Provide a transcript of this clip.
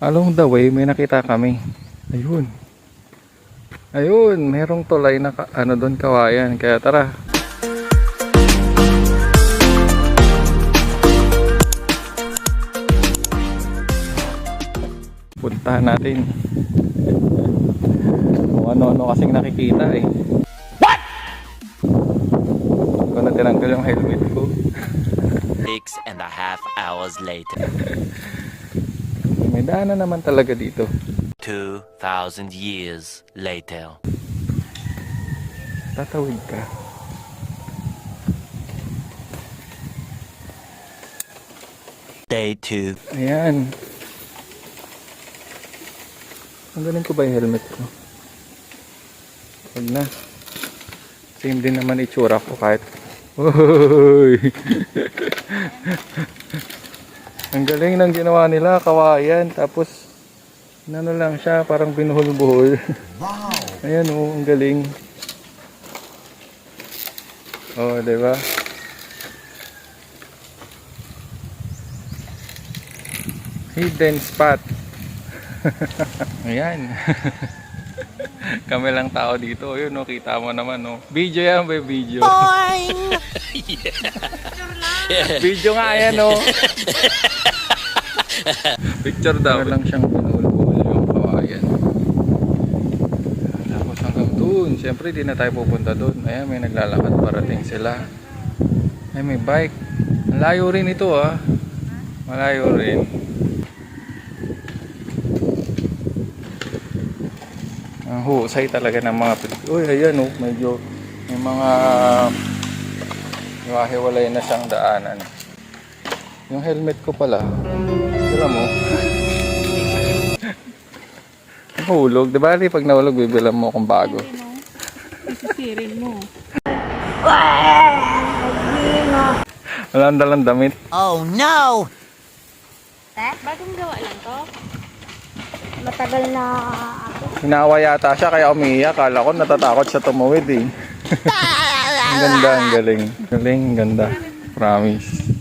Along the way, may nakita kami. Ayun. Ayun, merong tulay na ano doon, kawayan. Kaya tara. Puntahan natin. Kung ano-ano kasing nakikita eh. What? Ko na tinanggal yung helmet ko. 6.5 hours later. May daanan naman talaga dito. 2,000 years later. Tatawid ka. Day 2. Ayan. Tanggalin ko ba yung helmet ko? Huwag na. Same din naman itsura ko kahit. Uy! Ang galing ng ginawa nila, kawayan. Tapos, ano lang siya, parang binuhol-buhol. Wow! Ayan o, ang galing. Oh, diba? Hidden spot. Ayan. Kami lang tao dito. Ayun, no, kita mo naman, no. Video yan, may video. Boing! Video nga yan, no. Picture daw. Lang siyang pinulbuhol yung kawayan. Tapos hanggang dun. Siyempre, di na tayo pupunta dun. Ayan, may naglalakad, parating sila. Ay, may bike. Ang layo rin ito, ah. Malayo rin. Ang husay talaga ng mga uy, ayan oh, medyo may mga hiwa-hiwalay na siyang daanan. Yung helmet ko pala, sila mo. Nahulog, di ba? Pag nahulog, bibilang mo kung bago. Isisirin mo. Walang dalang damit. Oh no! Bagong gawa lang to? Matagal na ako. Hinawa yata siya kaya umiiyak. Kala ko natatakot siya tumawid eh. Ang ganda, ang galing. Galing, ganda. Promise.